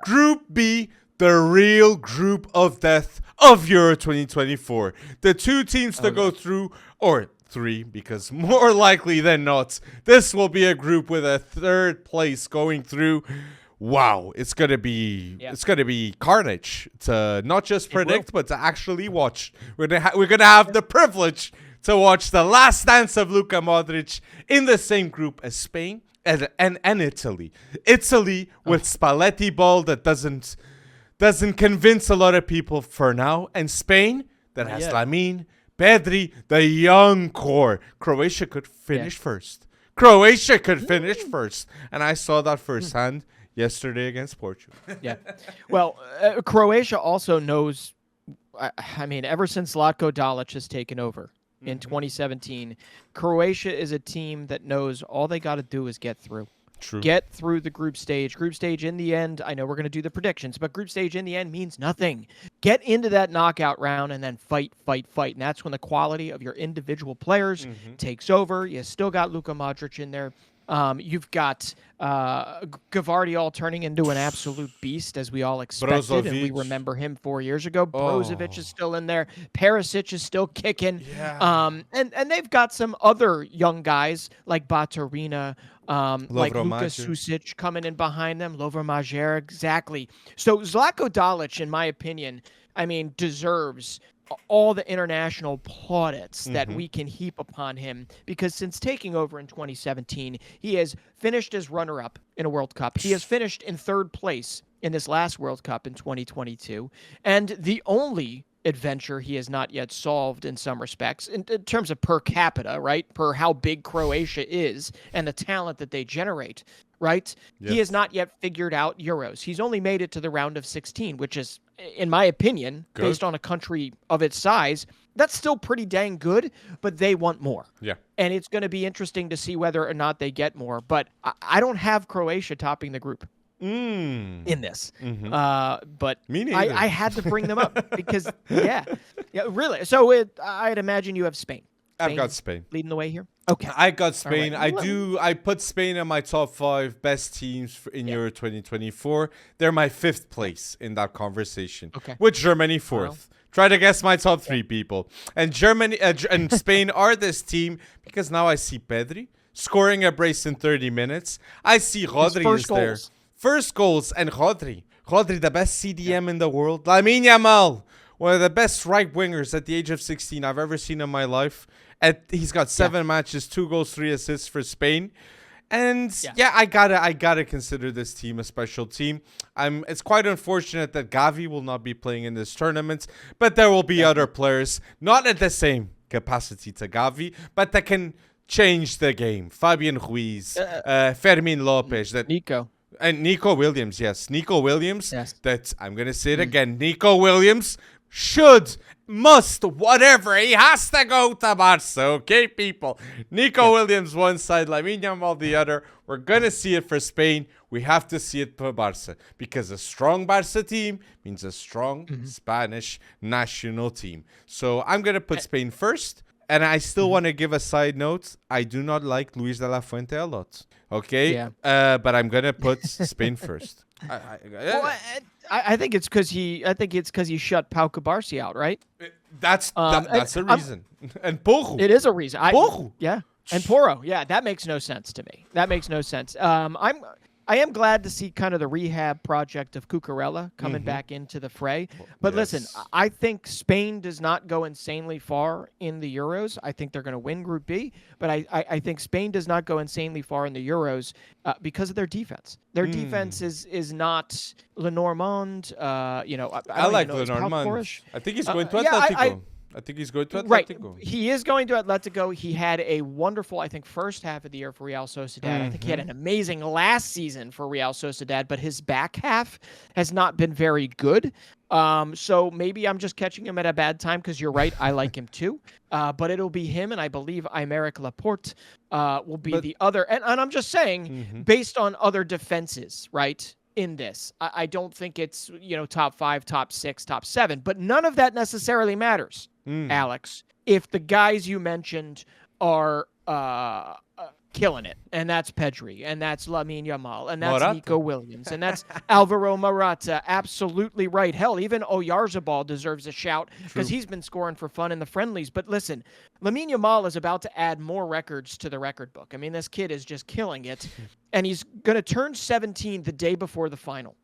Group B, the real group of death of Euro 2024. The two teams to go through, or three, because more likely than not, this will be a group with a third place going through. Wow, it's gonna be carnage to not just predict, but to actually watch. We're gonna have the privilege to watch the last dance of Luka Modric in the same group as Spain and Italy. Italy with Spalletti ball that doesn't convince a lot of people for now, and Spain that has Lamine, Pedri, the young core. Croatia could finish first. Croatia could finish first, and I saw that firsthand yesterday against Portugal. Well, Croatia also knows. I mean, ever since Zlatko Dalic has taken over in 2017, Croatia is a team that knows all they got to do is get through. True. Get through the group stage. Group stage in the end, I know we're going to do the predictions, but group stage in the end means nothing. Get into that knockout round and then fight. And that's when the quality of your individual players takes over. You still got Luka Modric in there. You've got Gvardiol turning into an absolute beast, as we all expected, and we remember him 4 years ago. Brozovic is still in there. Perisic is still kicking. And they've got some other young guys like Baturina, like Luka Susic coming in behind them. Lovro Majer, exactly. So Zlatko Dalic, in my opinion, deserves all the international plaudits that we can heap upon him, because since taking over in 2017, he has finished as runner-up in a World Cup. He has finished in third place in this last World Cup in 2022. And the only adventure he has not yet solved in some respects, in terms of per capita, right, per how big Croatia is and the talent that they generate, right? Yes. He has not yet figured out Euros. He's only made it to the round of 16, which is, in my opinion, based on a country of its size, that's still pretty dang good, but they want more. Yeah. And it's going to be interesting to see whether or not they get more. But I don't have Croatia topping the group in this. But I had to bring them up because, really. So I'd imagine you have Spain. I've got Spain leading the way here. Okay, I got Spain. Right. I put Spain in my top 5 best teams in Euro 2024. They're my 5th place in that conversation. Okay, with Germany 4th. Try to guess my top 3 people. And Germany and Spain are this team because now I see Pedri scoring a brace in 30 minutes. I see Rodri is there. First goals and Rodri. Rodri, the best CDM in the world. Lamine Yamal, one of the best right wingers at the age of 16 I've ever seen in my life. He's got 7 matches, 2 goals, 3 assists for Spain. And I gotta consider this team a special team. It's quite unfortunate that Gavi will not be playing in this tournament, but there will be other players, not at the same capacity to Gavi, but that can change the game. Fabian Ruiz, Fermin Lopez, Nico Williams, yes. Nico Williams, that I'm going to say it again. Nico Williams must, whatever. He has to go to Barca, okay, people? Nico Williams one side, Lamine Yamal the other. We're going to see it for Spain. We have to see it for Barca because a strong Barca team means a strong Spanish national team. So I'm going to put Spain first. And I still want to give a side note. I do not like Luis de la Fuente a lot. Okay? Yeah. But I'm going to put Spain first. I think it's because he shut Pau Cubarsí out, right? That's a reason. And Porro. It is a reason. Porro. Yeah. And Porro. Yeah, that makes no sense to me. That makes no sense. I am glad to see kind of the rehab project of Cucurella coming back into the fray. But listen, I think Spain does not go insanely far in the Euros. I think they're going to win Group B. But I think Spain does not go insanely far in the Euros because of their defense. Their defense is not Lenormand. I like Lenormand. I think he's going to Atletico. I think he's going to Atletico. Right. He is going to Atletico. He had a wonderful, I think, first half of the year for Real Sociedad. I think he had an amazing last season for Real Sociedad, but his back half has not been very good. So maybe I'm just catching him at a bad time because you're right. I like him too. But it'll be him, and I believe Aymeric Laporte will be the other. And I'm just saying, based on other defenses, right? In this, I don't think it's top 5, top 6, top 7, but none of that necessarily matters, Alex. If the guys you mentioned are killing it, and that's Pedri, and that's Lamine Yamal, and that's Morata. Nico Williams, and that's Alvaro Morata. Absolutely right. Hell, even Oyarzabal deserves a shout because he's been scoring for fun in the friendlies. But listen, Lamine Yamal is about to add more records to the record book. I mean, this kid is just killing it, and he's going to turn 17 the day before the final,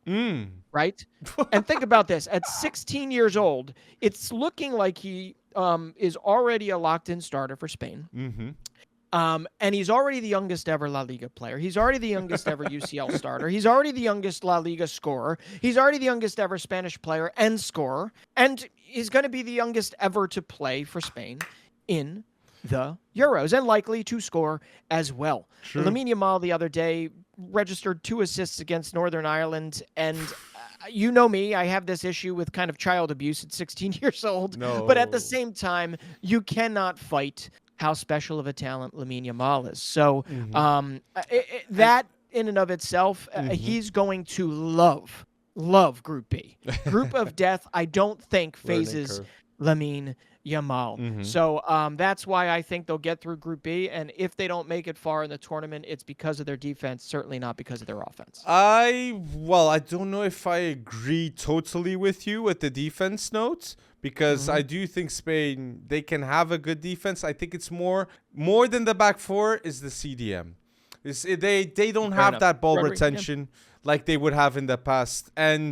right? And think about this. At 16 years old, it's looking like he is already a locked-in starter for Spain. And he's already the youngest ever La Liga player. He's already the youngest ever UCL starter. He's already the youngest La Liga scorer. He's already the youngest ever Spanish player and scorer. And he's going to be the youngest ever to play for Spain in the Euros and likely to score as well. Lamine Yamal the other day registered 2 assists against Northern Ireland. And you know me, I have this issue with kind of child abuse at 16 years old. But at the same time, you cannot fight how special of a talent Lamine Yamal is. So that in and of itself, he's going to love Group B. Group of Death, I don't think phases Lamine Yamal. So that's why I think they'll get through Group B. And if they don't make it far in the tournament, it's because of their defense, certainly not because of their offense. I don't know if I agree totally with you with the defense notes, because I do think Spain, they can have a good defense. I think it's more than the back four is the CDM. They don't have that ball retention like they would have in the past. And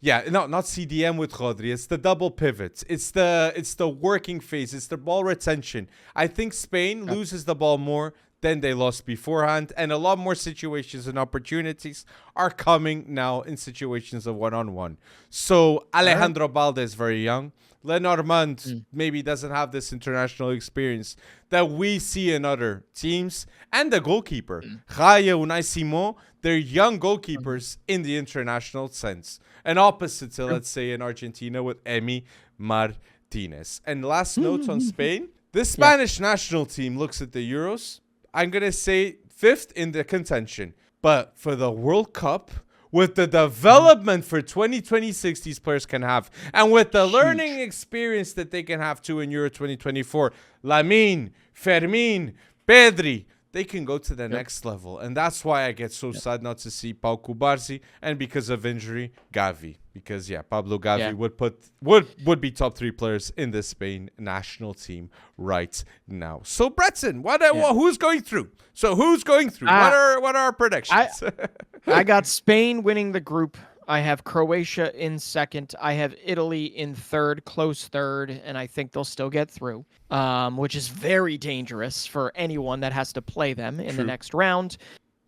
not CDM with Rodri. It's the double pivots. It's the working phase. It's the ball retention. I think Spain loses the ball more than they lost beforehand, and a lot more situations and opportunities are coming now in situations of one-on-one. So Alejandro Balde is very young. Lenormand maybe doesn't have this international experience that we see in other teams. And the goalkeeper, Raya, Unai Simon, they're young goalkeepers in the international sense. And opposite to, let's say, in Argentina with Emi Martinez. And last notes on Spain. The Spanish national team looks at the Euros. I'm going to say 5th in the contention. But for the World Cup, with the development for 2026 these players can have, and with the learning experience that they can have too in Euro 2024, Lamine, Fermin, Pedri, they can go to the next level. And that's why I get so sad not to see Pau Cubarsí, and because of injury, Gavi. Because, Pablo Gavi would be top 3 players in the Spain national team right now. So, Breton, who's going through? What are our predictions? I got Spain winning the group. I have Croatia in 2nd. I have Italy in 3rd, close 3rd, and I think they'll still get through, which is very dangerous for anyone that has to play them in the next round.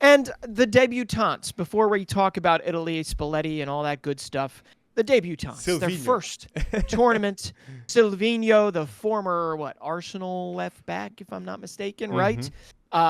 And the debutantes, before we talk about Italy, Spalletti, and all that good stuff, the debutantes, their first tournament. Silvinho, the former, Arsenal left back, if I'm not mistaken, right?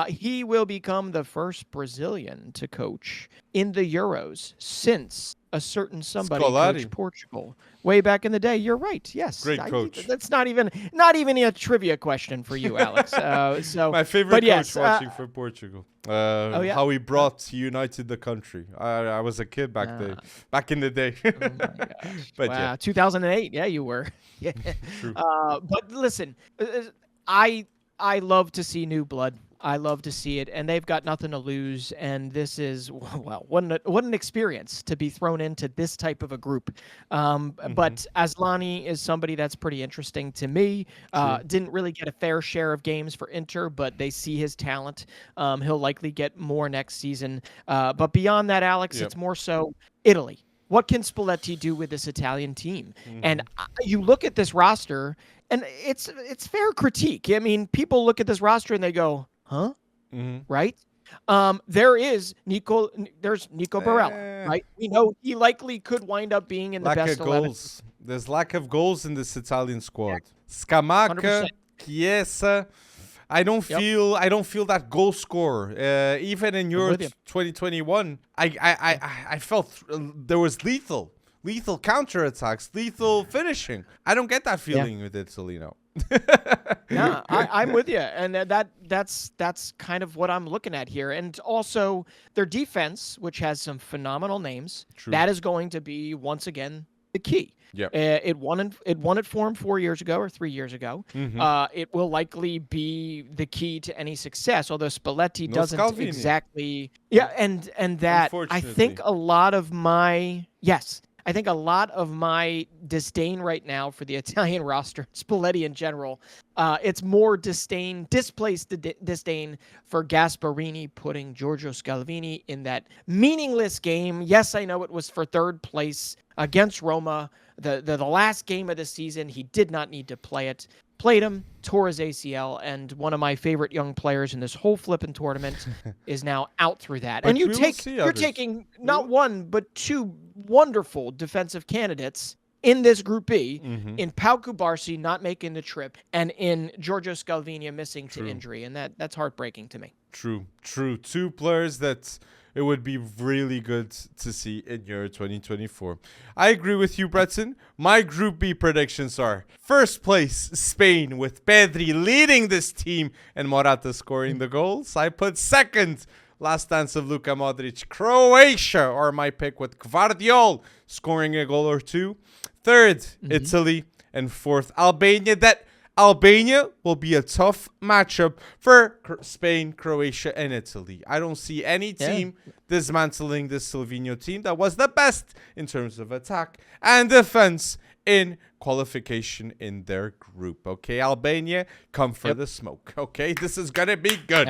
He will become the first Brazilian to coach in the Euros since a certain somebody coached Portugal way back in the day. You're right. Yes. Great coach. That's not even a trivia question for you, Alex. So my favorite coach watching for Portugal. How he brought United the country. I was a kid back in the day. Oh my gosh. But 2008. Yeah, you were. Yeah. True. But listen, I love to see new blood. I love to see it, and they've got nothing to lose. And this is, what an experience to be thrown into this type of a group. But Asllani is somebody that's pretty interesting to me. Didn't really get a fair share of games for Inter, but they see his talent. He'll likely get more next season. But beyond that, Alex, it's more so Italy. What can Spalletti do with this Italian team? And you look at this roster, and it's fair critique. I mean, people look at this roster and they go, huh? Right? There's Nico Barella, right? We know he likely could wind up being in the best 11. Goals. There's lack of goals in this Italian squad. Scamacca, Chiesa. I don't feel that goal scorer. Even in Euro 2021, I felt there was lethal counterattacks, lethal finishing. I don't get that feeling with Italy now. Yeah, I'm with you, and that's kind of what I'm looking at here. And also their defense, which has some phenomenal names, that is going to be once again the key. Yep. It won it for him 4 years ago or 3 years ago. It will likely be the key to any success. Although Spalletti doesn't Scalvini. exactly. Yeah, and that I think a lot of my I think a lot of my disdain right now for the Italian roster, Spalletti in general, it's more displaced disdain for Gasparini putting Giorgio Scalvini in that meaningless game. Yes, I know it was for third place against Roma, the last game of the season. He did not need to play it. Played him, tore his ACL, and one of my favorite young players in this whole flipping tournament is now out through that. And you're taking not one but two wonderful defensive candidates in this Group B, in Pau Cubarsí not making the trip, and in Giorgio Scalvini missing to injury, and that's heartbreaking to me. True. Two players that it would be really good to see in Euro 2024. I agree with you, Breton. My Group B predictions are: first place, Spain, with Pedri leading this team and Morata scoring the goals. I put second, last dance of Luka Modric, Croatia, or my pick, with Gvardiol scoring a goal or two. Third, Italy. And fourth, Albania. Albania will be a tough matchup for Spain, Croatia, and Italy. I don't see any team dismantling this Slovenia team that was the best in terms of attack and defense in qualification in their group. Okay, Albania, come for the smoke. Okay, this is going to be good.